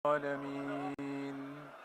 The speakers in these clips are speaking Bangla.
العالمين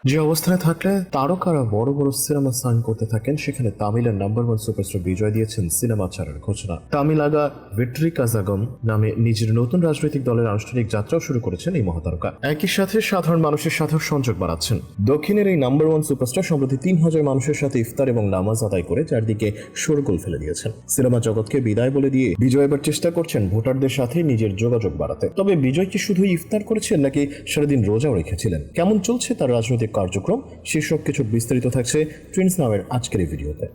যে অবস্থায় থাকলে তারকারা বড় বড় সিনেমা সাইন করতে থাকেন, সেখানে তামিলের নাম্বার ওয়ান সুপারস্টার বিজয় দিয়েছেন সিনেমা ছাড়ার ঘোষণা। তামিল আগা ভেট্রি কাজাগম নামে নিজের নতুন রাজনৈতিক দলের আনুষ্ঠানিক যাত্রাও শুরু করেছেন এই মহাতারকা। একই সাথে সাধারণ মানুষের সাথেও সংযোগ বাড়াচ্ছেন। দক্ষিণের এই নাম্বার ওয়ান সুপারস্টার সম্প্রতি 3,000 মানুষের সাথে ইফতার এবং নামাজ আদায় করে চারদিকে শোরগোল ফেলে দিয়েছেন। সিনেমা জগৎকে বিদায় বলে দিয়ে বিজয় এবার চেষ্টা করছেন ভোটারদের সাথে নিজের যোগাযোগ বাড়াতে। তবে বিজয় কি শুধু ইফতার করেছেন নাকি সারাদিন রোজাও রেখেছিলেন? কেমন চলছে তার রাজনৈতিক কার্যক্রম, সেসব কিছু বিস্তারিত থাকছে ট্রেন্ডস নামের আজকের এই ভিডিওতে।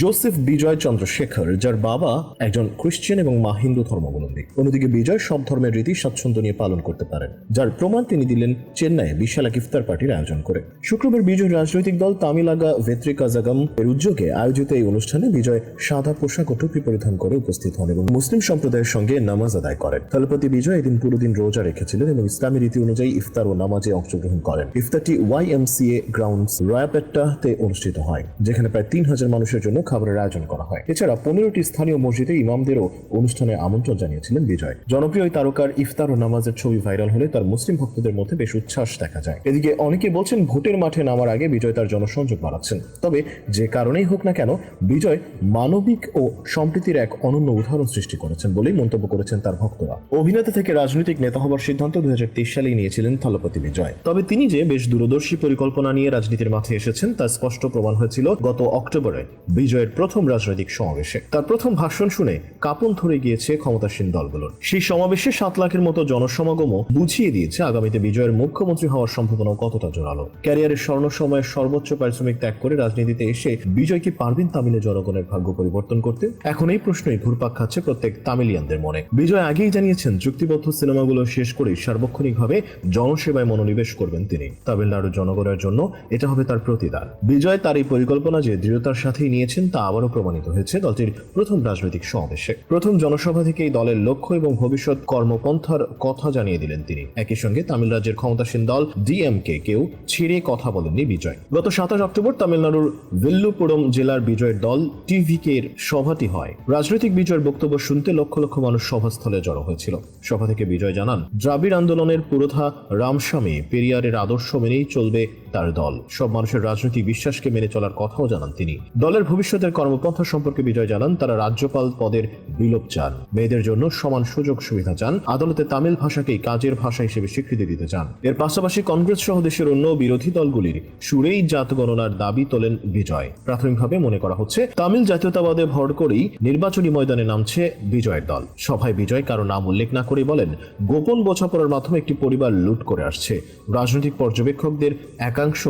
জোসেফ বিজয় চন্দ্রশেখর, যার বাবা একজন খ্রিস্টান এবং মা হিন্দু ধর্মাবলম্বী। অন্যদিকে বিজয় সব ধর্মের রীতি স্বাচ্ছন্দ্য নিয়ে পালন করতে পারেন, যার প্রমাণ তিনি দিলেন চেন্নাইয়ে বিশাল এক ইফতার পার্টির আয়োজন করে। শুক্রবার বিজয় রাজনৈতিক দল তামিল আগা ভেট্রি কাজাগম এর উদ্যোগে আয়োজিত এই অনুষ্ঠানে বিজয় সাদা পোশাক ও টুপি পরিধান করে উপস্থিত হন এবং মুসলিম সম্প্রদায়ের সঙ্গে নামাজ আদায় করেন। থলপতি বিজয় এদিন পুরো দিন রোজা রেখেছিলেন এবং ইসলামী রীতি অনুযায়ী ইফতার ও নামাজে অংশগ্রহণ করেন। ইফতারটি YMCA গ্রাউন্ডস রায়াপেট্টাতে অনুষ্ঠিত হয়, যেখানে প্রায় 3,000 মানুষের জন্য খাবারের আয়োজন করা হয়। এছাড়া 15টি স্থানীয় মসজিদে ইমামদেরও অনুষ্ঠানে আমন্ত্রণ জানিয়েছিলেন বিজয়। জনপ্রিয় এই তারকার ইফতার ও নামাজের ছবি ভাইরাল হলে তার মুসলিম ভক্তদের মধ্যে বেশ উচ্ছ্বাস দেখা যায়। এদিকে অনেকে বলছেন ভোটের মাঠে নামার আগে বিজয় তার জনসংযোগ বাড়াচ্ছেন। তবে যে কারণেই হোক না কেন, বিজয় মানবিক ও সম্প্রীতির এক অনন্য উদাহরণ সৃষ্টি করেছেন বলেই মন্তব্য করেছেন তার ভক্তরা। অভিনেতা থেকে রাজনৈতিক নেতা হবার সিদ্ধান্ত 2023 সালেই নিয়েছিলেন থলপতি বিজয়। তবে তিনি যে বেশ দূরদর্শী পরিকল্পনা নিয়ে রাজনীতির মাঠে এসেছেন তা স্পষ্ট প্রমাণ হয়েছিল গত অক্টোবরে বিজয়ের প্রথম রাজনৈতিক সমাবেশে। তার প্রথম ভাষণ শুনে কাঁপন ধরে গিয়েছে ক্ষমতাসীন দলগুলোর। সেই সমাবেশে 7 লাখের মতো জনসমাগমও বুঝিয়ে দিয়েছে আগামীতে বিজয়ের মুখ্যমন্ত্রী হওয়ার সম্ভাবনা কতটা জোরালো। ক্যারিয়ারের স্বর্ণ সময়ের সর্বোচ্চ পারিশ্রমিক ত্যাগ করে রাজনীতিতে এসে বিজয় কি পারবেন তামিলের জনগণের ভাগ্য পরিবর্তন করতে? এখন এই প্রশ্নই ঘুরপাক খাচ্ছে প্রত্যেক তামিলিয়ানদের মনে। বিজয় আগেই জানিয়েছেন চুক্তিবদ্ধ সিনেমাগুলো শেষ করে সার্বক্ষণিকভাবে জনসেবায় মনোনিবেশ করবেন তিনি। তামিলনাড়ুর জনগণের জন্য এটা হবে তার প্রতিদান। বিজয় তার এই পরিকল্পনা যে দৃঢ়তার সাথেই নিয়েছেন তা আবারও প্রমাণিত হয়েছে দলটির প্রথম রাজনৈতিক সমাবেশে। প্রথম জনসভা থেকেই দলের লক্ষ্য এবং ভবিষ্যৎ কর্মপন্থার কথা জানিয়ে দিলেন তিনি। একই সঙ্গে তামিল রাজ্যের ক্ষমতাসীন দল DMK কেও ছেড়ে কথা বলেননি বিজয়। গত 27 অক্টোবর তামিলনাড়ুর ভিল্লুপুরম জেলার বিজয়ের দল TVK এর সভাটি হয়। রাজনৈতিক বিজয়ের বক্তব্য শুনতে লক্ষ লক্ষ মানুষ সভাস্থলে জড়ো হয়েছিল। সভা থেকে বিজয় জানান, দ্রাবিড় আন্দোলনের পুরোধা রামস্বামী পেরিয়ারের আদর্শ মেনেই চলবে তার দল। সব মানুষের রাজনৈতিক বিশ্বাসকে মেনে চলার কথাও জানান তিনি। দলের ভবিষ্যতের কর্মপন্থা সম্পর্কে বিজয় জানান, তারা রাজ্যপাল পদের বিলোপ চান, মেয়েদের জন্য সমান সুযোগ সুবিধা চান, আদালতে তামিল ভাষাকেই কাজের ভাষা হিসেবে স্বীকৃতি দিতে চান। এর পাশাপাশি কংগ্রেস সহ দেশের অন্য বিরোধী দলগুলির সুরেই জাত গণনার দাবি তোলেন বিজয়। প্রাথমিকভাবে মনে করা হচ্ছে তামিল জাতীয়তাবাদে ভর করেই নির্বাচনী ময়দানে নামছে বিজয়ের দল। সভায় বিজয় কারো নাম উল্লেখ না করে বলেন, গোপন বোঝাপড়ার মাধ্যমে একটি পরিবার লুট করে আসছে। রাজনৈতিক পর্যবেক্ষকদের একাংশ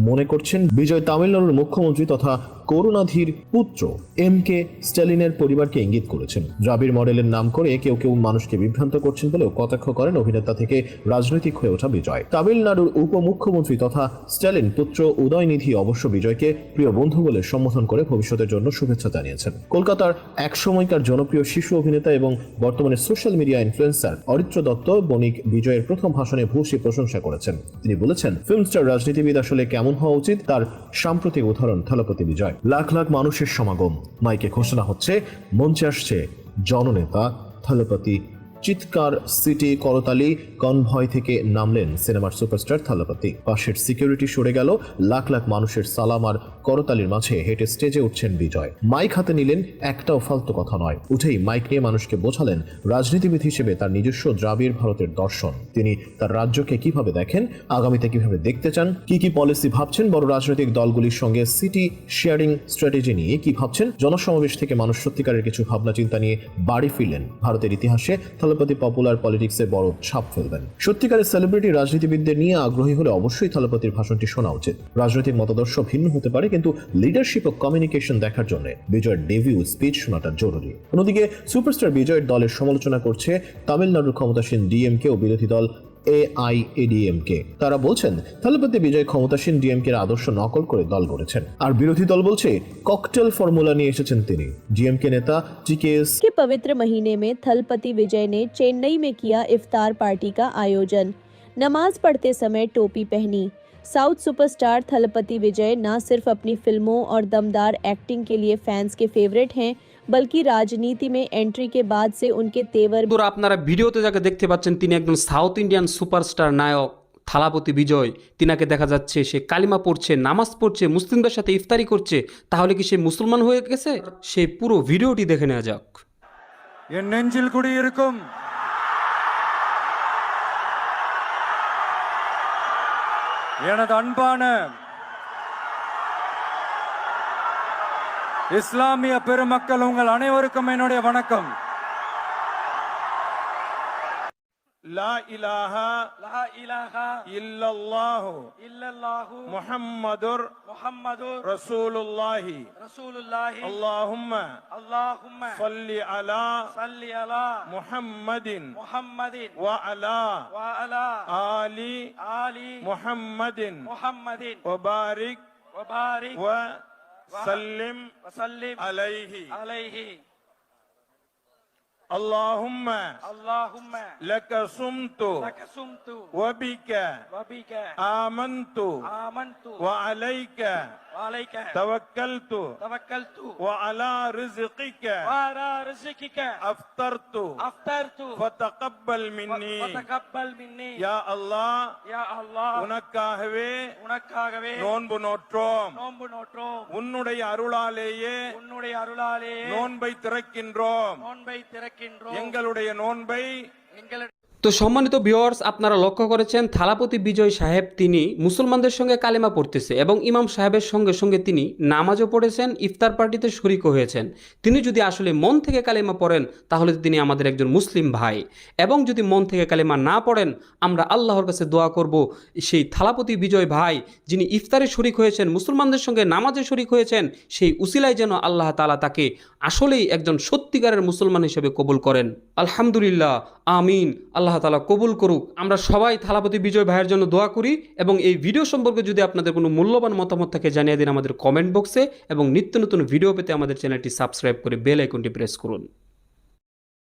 মনে করছেন বিজয় তামিলনাড়ুর মুখ্যমন্ত্রী তথা করুণাধীর পুত্র MK স্ট্যালিনের পরিবারকে ইঙ্গিত করেছেন। দ্রাবিড় মডেলের নাম করে কেউ কেউ মানুষকে বিভ্রান্ত করছেন বলেও কটাক্ষ করেন অভিনেতা থেকে রাজনৈতিক হয়ে ওঠা বিজয়। তামিলনাড়ুর উপমুখ্যমন্ত্রী তথা স্ট্যালিন পুত্র উদয়নিধি অবশ্য বিজয়কে প্রিয় বন্ধু বলে সম্বোধন করে ভবিষ্যতের জন্য শুভেচ্ছা জানিয়েছেন। কলকাতার এক সময়কার জনপ্রিয় শিশু অভিনেতা এবং বর্তমানে social media influencer Aritra Dutta Banik বিজয়ের প্রথম ভাষণে ভূয়সী প্রশংসা করেছেন। তিনি বলেছেন, ফিল্ম স্টার রাজনীতিবিদ আসলে কেমন হওয়া উচিত তার সাম্প্রতিক উদাহরণ থলপতি বিজয়। লাখ লাখ মানুষের সমাগম, মাইকে ঘোষণা হচ্ছে, মঞ্চে আসছে জননেতা থলপতি। চিৎকার, সিটি, করতালি, কনভয় থেকে নামলেন সিনেমার সুপারস্টার থলপতি। পাশের সিকিউরিটি সরে গেল, লাখ লাখ মানুষের সালাম আর করতালির মাঝে হেঁটে স্টেজে উঠছেন বিজয়। মাইক হাতে নিলেন, একটাও ফালতু কথা নয়। উঠেই মাইক নিয়ে মানুষকে বোঝালেন রাজনীতিবিদ হিসেবে তার নিজস্ব দ্রাবিড় ভারতের দর্শন। তিনি তার রাজ্যকে কিভাবে দেখেন, আগামীতে কিভাবে দেখতে চান, কি কি পলিসি ভাবছেন, বড় রাজনৈতিক দলগুলির সঙ্গে সিটি শেয়ারিং স্ট্র্যাটেজি নিয়ে কি ভাবছেন। জনসমাবেশ থেকে মানুষ সত্যিকারের কিছু ভাবনা চিন্তা নিয়ে বাড়ি ফিরলেন। ভারতের ইতিহাসে থলপতি পপুলার পলিটিক্সে বড় ছাপ ফেলবেন। সত্যিকারের সেলিব্রিটি রাজনীতিবিদদের নিয়ে আগ্রহী হলে অবশ্যই থলপতির ভাষণটি শোনা উচিত। রাজনৈতিক মতাদর্শ ভিন্ন হতে পারে, কিন্তু লিডারশিপ ও কমিউনিকেশন দেখার জন্য বিজয়ের ডেবিউ স্পিচ শোনাটা জরুরি। অন্যদিকে সুপারস্টার বিজয়ের দলের সমালোচনা করছে তামিলনাড়ুর ক্ষমতাসীন DMK ও বিরোধী দল AIADMK। তারা বলছেন থলপতি বিজয় ক্ষমতাসীন DMK এর আদর্শ নকল করে দল গড়েছেন, আর বিরোধী দল বলছে ককটেল ফর্মুলা নিয়ে এসেছেন তিনি। DMK नेता TKS के पवित्र महीने में थलपति विजय ने चेन्नई में किया इफ्तार पार्टी का आयोजन। नमाज पढ़ते समय टोपी पहनी। साउथ सुपरस्टार थलपति विजय न सिर्फ अपनी फिल्मों और दमदार एक्टिंग के लिए फैंस के फेवरेट हैं, बल्कि राजनीति में एंट्री के बाद से उनके तेवर। আপনারা ভিডিওতে যাকে দেখতে পাচ্ছেন তিনি একজন সাউথ ইন্ডিয়ান সুপারস্টার নায়ক থালাপতি বিজয়, তিনাকে দেখা যাচ্ছে সে কালিমা পড়ছে, নামাজ পড়ছে, মুসলিমদের সাথে ইফতারি করছে, তাহলে কি সে মুসলমান হয়ে গেছে? সেই পুরো ভিডিওটি দেখে নেওয়া যাক। என் நெஞ்சில் குடியிருக்கும் எனது அன்பான இஸ்லாமிய பெருமக்கள், உங்கள் அனைவருக்கும் என்னுடைய வணக்கம். لا إله إلا الله محمد رسول الله اللهم صل على محمد وعلى آل محمد وبارك وسلم عليه. اللهم لك صمت وبك آمنت وعليك توكلت وعلى رزقك أفطرت فتقبل مني يا الله உனக்காகவே நோன்பு நோற்றோம். உன்னுடைய அருளாலேயே நோன்பை திறக்கின்றோம். எங்களுடைய ননবাই তো সম্মানিত ভিউয়ার্স, আপনারা লক্ষ্য করেছেন থালাপতি বিজয় সাহেব তিনি মুসলমানদের সঙ্গে কালেমা পড়তেছে এবং ইমাম সাহেবের সঙ্গে সঙ্গে তিনি নামাজও পড়েছেন, ইফতার পার্টিতে শরীকও হয়েছেন। তিনি যদি আসলে মন থেকে কালেমা পড়েন তাহলে তিনি আমাদের একজন মুসলিম ভাই, এবং যদি মন থেকে কালেমা না পড়েন আমরা আল্লাহর কাছে দোয়া করব সেই থালাপতি বিজয় ভাই যিনি ইফতারে শরীক হয়েছেন, মুসলমানদের সঙ্গে নামাজে শরীক হয়েছেন, সেই উসিলায় যেন আল্লাহ তাআলা তাকে আসলেই একজন সত্যিকারের মুসলমান হিসেবে কবুল করেন। আলহামদুলিল্লাহ, আমিন। আল্লাহ তাআলা কবুল করুক। আমরা সবাই থালাপতি বিজয় ভাইয়ের জন্য দোয়া করি, এবং এই ভিডিও সম্পর্কে যদি আপনাদের কোনো মূল্যবান মতামত থাকে জানিয়ে দিন আমাদের কমেন্ট বক্সে, এবং নিত্য নতুন ভিডিও পেতে আমাদের চ্যানেলটি সাবস্ক্রাইব করে বেল আইকনটি প্রেস করুন।